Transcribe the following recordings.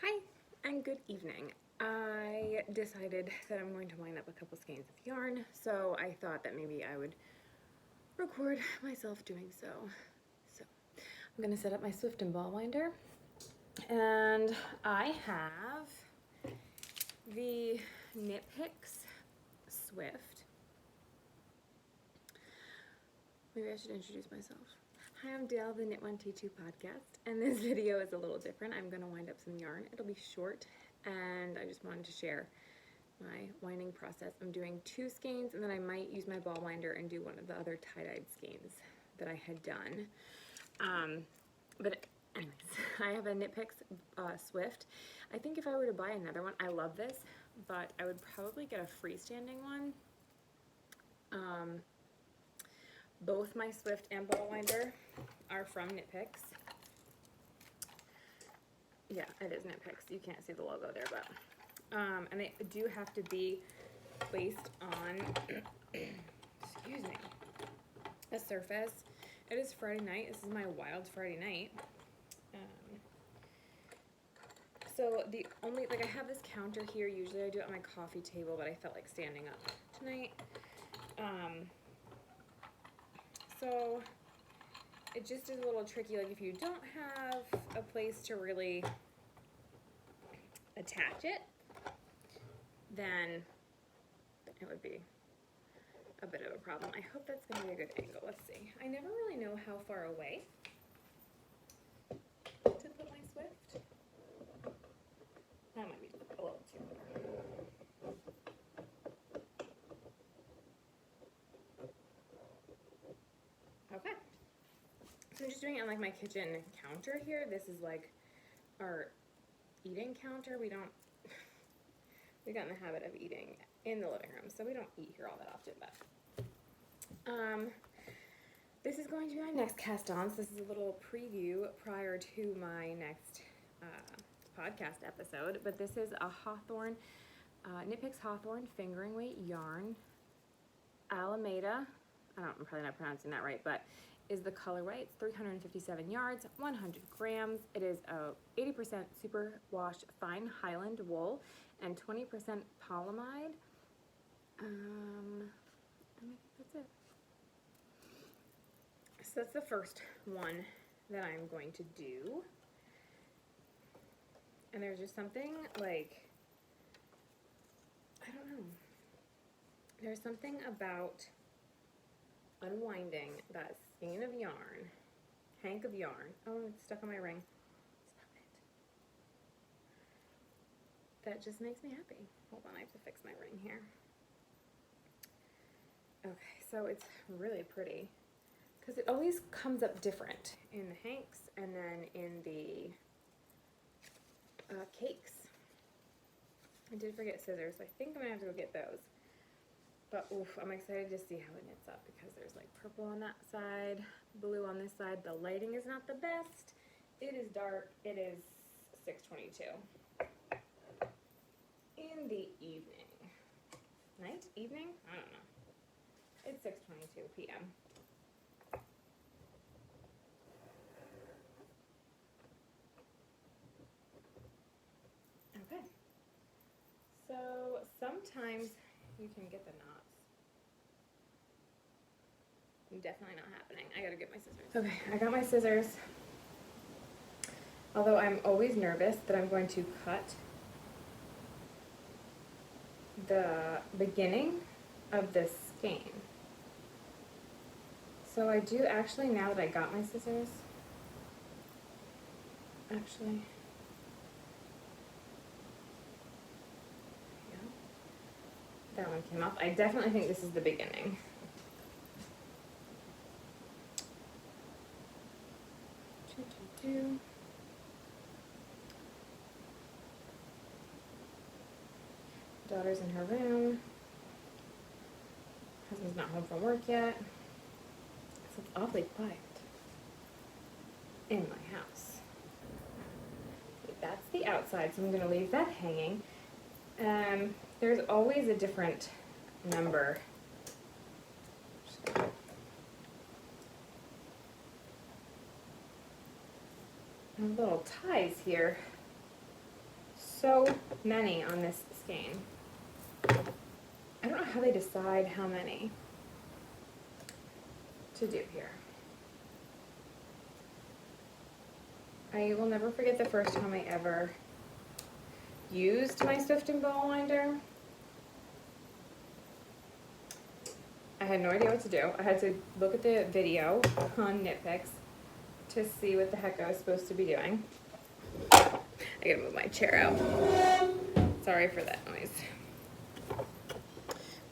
Hi and good evening. I decided that I'm going to wind up a couple skeins of yarn, so I thought that maybe I would record myself doing so. So I'm going to set up my Swift and ball winder, and I have the Knit Picks Swift. Maybe I should introduce myself. Hi, I'm Dale, the Knit1T2 podcast, and this video is a little different. I'm going to wind up some yarn. It'll be short, and I just wanted to share my winding process. I'm doing 2 skeins, and then I might use my ball winder and do one of the other tie-dyed skeins that I had done. But anyways, I have a Knit Picks Swift. I think if I were to buy another one, I love this, but I would probably get a freestanding one. Both my Swift and ball winder are from Knit Picks. Yeah, it is Knit Picks. You can't see the logo there, but and they do have to be placed on excuse me, a surface. It is Friday night. This is my wild Friday night. So the only, like, I have this counter here. Usually I do it on my coffee table, but I felt like standing up tonight. So it just is a little tricky. Like, if you don't have a place to really attach it, then it would be a bit of a problem. I hope that's going to be a good angle. Let's see. I never really know how far away to put my Swift. That might be a little too far. Okay. So I'm just doing it on like my kitchen counter here. This is like our eating counter. We got in the habit of eating in the living room, so we don't eat here all that often, but this is going to be my next cast on. So this is a little preview prior to my next podcast episode, but this is a Hawthorne, Knit Picks Hawthorne fingering weight yarn, Alameda, I'm probably not pronouncing that right, but is the colorway. It's 357 yards, 100 grams. It is a 80% superwash fine Highland wool and 20% polyamide. And I think that's it. So that's the first one that I'm going to do. And there's just something like, I don't know. There's something about unwinding that skein of yarn, hank of yarn. Oh, it's stuck on my ring. Stop it. That just makes me happy. Hold on, I have to fix my ring here. Okay, so it's really pretty because it always comes up different in the hanks and then in the cakes. I did forget scissors, so I think I'm gonna have to go get those. But oof, I'm excited to see how it knits up because there's like purple on that side, blue on this side. The lighting is not the best. It is dark. It is 6:22 in the evening. Night? Evening? I don't know. It's 6:22 p.m. Okay. So sometimes you can get the knots. Definitely not happening. I gotta get my scissors. Okay, I got my scissors. Although I'm always nervous that I'm going to cut the beginning of this skein. So I do actually, now that I got my scissors, actually, yeah, that one came off. I definitely think this is the beginning. Daughter's in her room. Husband's not home from work yet. So it's awfully quiet in my house. Okay, that's the outside, so I'm going to leave that hanging. There's always a different number. Little ties here. so many on this skein. I don't know how they decide how many to do here. I will never forget the first time I ever used my Swift and Ball winder. I had no idea what to do. I had to look at the video on Knitpicks to see what the heck I was supposed to be doing. I gotta move my chair out. Sorry for that noise.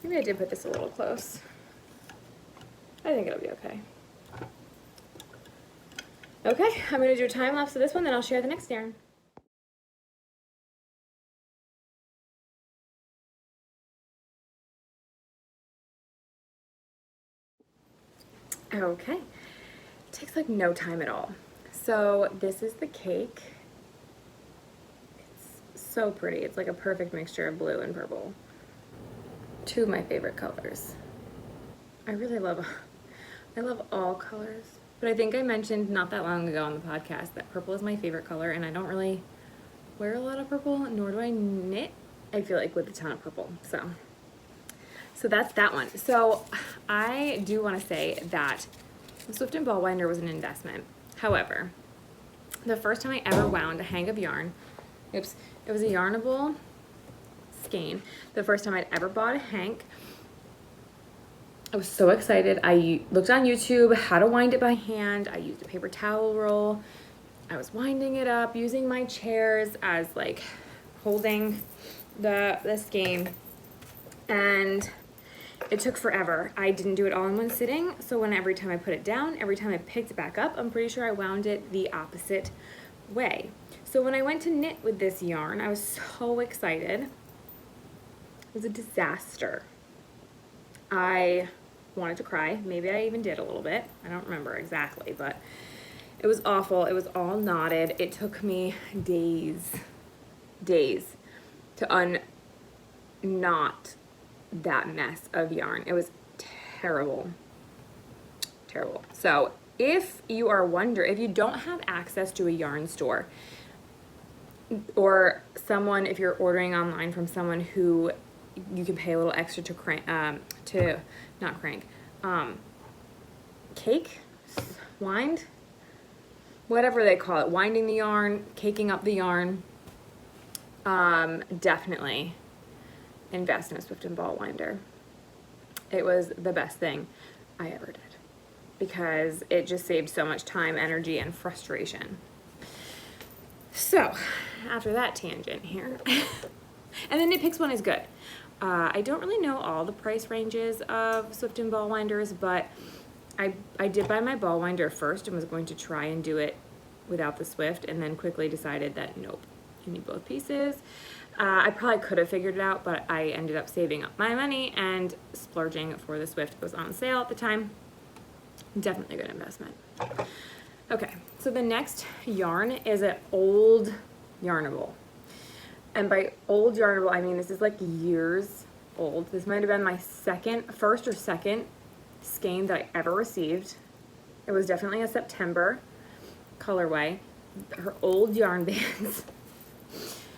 Maybe I did put this a little close. I think it'll be okay. Okay, I'm gonna do a time lapse of this one, then I'll share the next yarn. Okay, takes like no time at all. So this is the cake. It's so pretty. It's like a perfect mixture of blue and purple. Two of my favorite colors. I love all colors. But I think I mentioned not that long ago on the podcast that purple is my favorite color, and I don't really wear a lot of purple, nor do I knit, I feel like, with a ton of purple. So that's that one. So I do want to say that the Swift and Ball winder was an investment. However, the first time I ever wound a hang of yarn, it was a Yarnable skein. The first time I'd ever bought a hank, I was so excited. I looked on YouTube how to wind it by hand. I used a paper towel roll. I was winding it up using my chairs as like holding the skein, and it took forever. I didn't do it all in one sitting, so every time I put it down, every time I picked it back up, I'm pretty sure I wound it the opposite way. So when I went to knit with this yarn, I was so excited. It was a disaster. I wanted to cry. Maybe I even did a little bit. I don't remember exactly, but it was awful. It was all knotted. It took me days to unknot that mess of yarn. It was terrible. So if you are wondering, if you don't have access to a yarn store, or if you're ordering online from someone who you can pay a little extra to wind, whatever they call it, winding the yarn, caking up the yarn, definitely invest in a Swift and Ball winder. It was the best thing I ever did because it just saved so much time, energy, and frustration. So after that tangent here, and the Knitpicks one is good. I don't really know all the price ranges of Swift and Ball winders, but I did buy my ball winder first and was going to try and do it without the Swift, and then quickly decided that nope, you need both pieces. I probably could have figured it out, but I ended up saving up my money and splurging for the Swift. It was on sale at the time. Definitely a good investment. Okay, so the next yarn is an old Yarnable. And by old Yarnable, I mean this is like years old. This might have been my first or second skein that I ever received. It was definitely a September colorway. Her old yarn bands.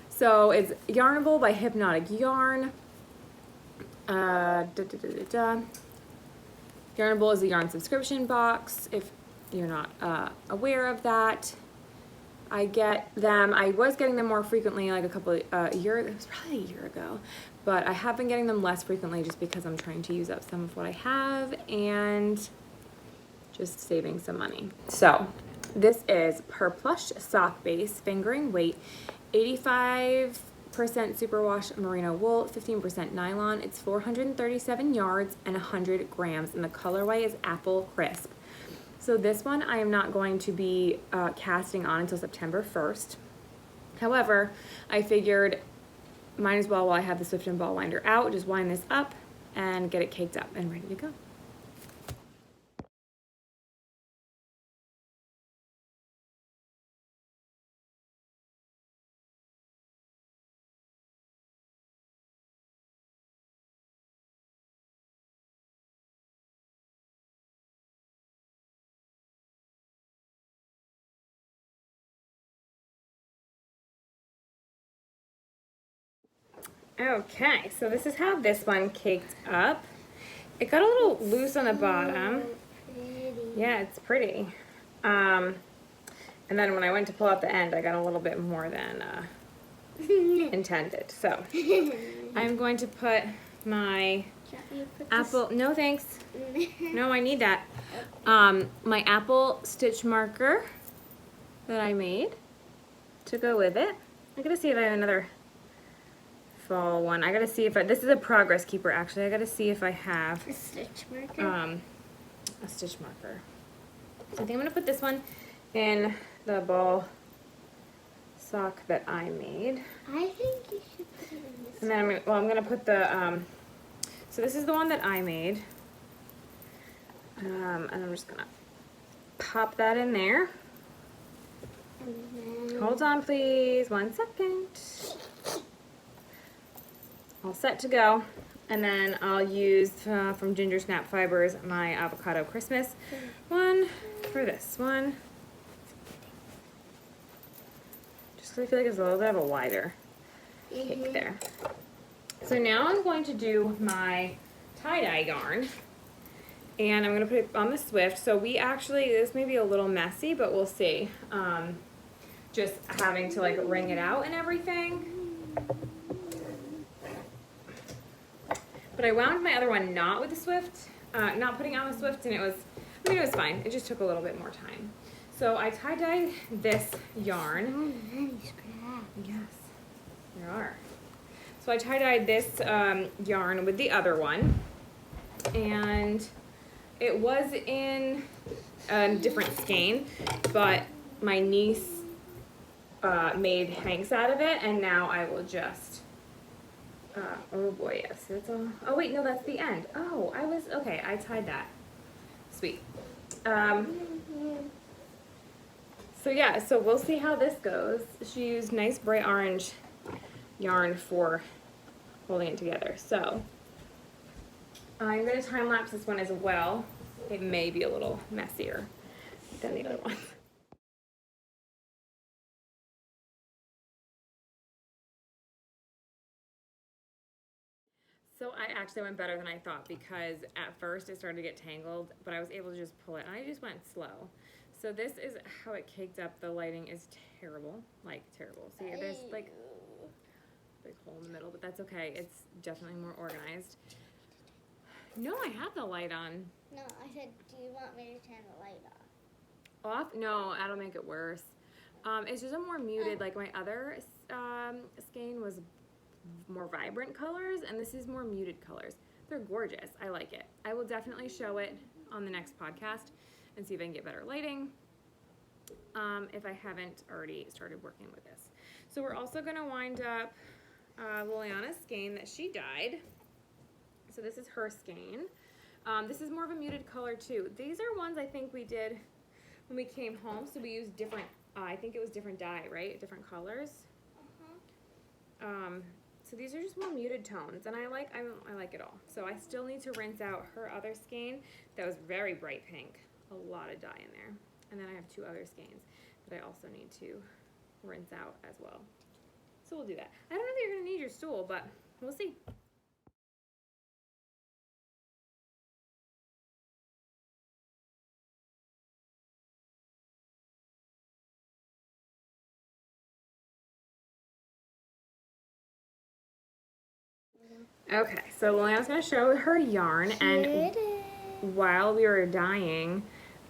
So it's Yarnable by Hypnotic Yarn. Yarnable is a yarn subscription box, if you're not aware of that. I get them, I was getting them more frequently, like it was probably a year ago, but I have been getting them less frequently just because I'm trying to use up some of what I have and just saving some money. So this is Per Plush Sock Base, fingering weight, 85% superwash merino wool, 15% nylon. It's 437 yards and 100 grams, and the colorway is Apple Crisp. So this one I am not going to be casting on until September 1st. However, I figured might as well, while I have the Swift and Ball winder out, just wind this up and get it caked up and ready to go. Okay, so this is how this one caked up. It got a little loose on the bottom. Yeah, it's pretty. And then when I went to pull out the end, I got a little bit more than intended. So I'm going to put my apple, no thanks. No, I need that. My apple stitch marker that I made to go with it. I gotta see if I have another fall one. I gotta see if this is a progress keeper actually. I gotta see if I have a stitch marker. A stitch marker. So I think I'm gonna put this one in the ball sock that I made. I think you should put it in this. And then I'm gonna put the so this is the one that I made. And I'm just gonna pop that in there. Hold on, please. 1 second. All set to go. And then I'll use from Ginger Snap Fibers my avocado Christmas one for this one. Just because I feel like it's a little bit of a wider cake there. So now I'm going to do my tie-dye yarn. And I'm going to put it on the Swift. So we actually, this may be a little messy, but we'll see. Just having to like wring it out and everything. But I wound my other one not with the Swift, not putting on the Swift, and it was fine. It just took a little bit more time. So I tie-dyed this yarn. Oh, nice grab. Yes, there are. So I tie-dyed this yarn with the other one, and it was in a different skein, but my niece made hanks out of it, and now I will just, oh boy, yes, that's all. Oh wait, no, that's the end. Oh, okay, I tied that. Sweet. So yeah, so we'll see how this goes. She used nice bright orange yarn for holding it together. So I'm going to time lapse this one as well. It may be a little messier than the other one. So I actually went better than I thought because at first it started to get tangled, but I was able to just pull it, and I just went slow. So this is how it caked up. The lighting is terrible, like terrible. See, there's like a big hole in the middle, but that's okay. It's definitely more organized. No, I have the light on. No, I said, do you want me to turn the light off? Off? No, that'll make it worse. It's just a more muted, like my other skein was more vibrant colors, and this is more muted colors. They're gorgeous. I like it. I will definitely show it on the next podcast and see if I can get better lighting if I haven't already started working with this. So we're also going to wind up Liliana's skein that she dyed. So this is her skein. This is more of a muted color too. These are ones I think we did when we came home, so we used different, I think it was different dye, right? Different colors. So these are just more muted tones, and I like it all. So I still need to rinse out her other skein that was very bright pink, a lot of dye in there. And then I have 2 other skeins that I also need to rinse out as well. So we'll do that. I don't know that you're gonna need your stool, but we'll see. Okay, so Liliana's going to show her yarn, and while we were dyeing,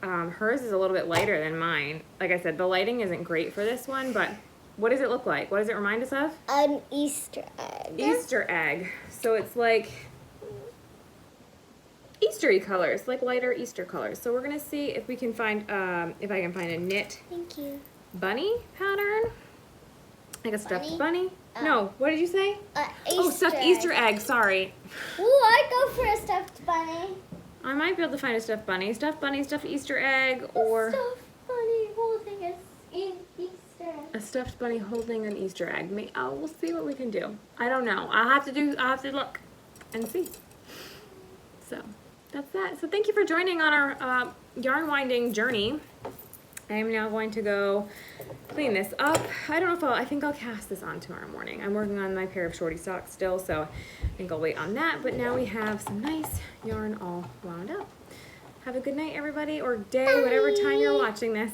hers is a little bit lighter than mine. Like I said, the lighting isn't great for this one, but what does it look like? What does it remind us of? An Easter egg. Easter egg. So it's like Eastery colors, like lighter Easter colors. So we're going to see if we can find, if I can find a knit Thank you. bunny pattern. Like a stuffed bunny? Oh. No, what did you say? Oh, stuffed Easter egg, sorry. Ooh, I'd go for a stuffed bunny. I might be able to find a stuffed bunny, stuffed Easter egg, or A stuffed bunny holding an Easter egg. a stuffed bunny holding an Easter egg. We'll see what we can do. I don't know. I'll have to look and see. So that's that. So thank you for joining on our yarn winding journey. I am now going to go clean this up. I don't know if I think I'll cast this on tomorrow morning. I'm working on my pair of shorty socks still, so I think I'll wait on that. But now we have some nice yarn all wound up. Have a good night, everybody, or day, whatever time you're watching this.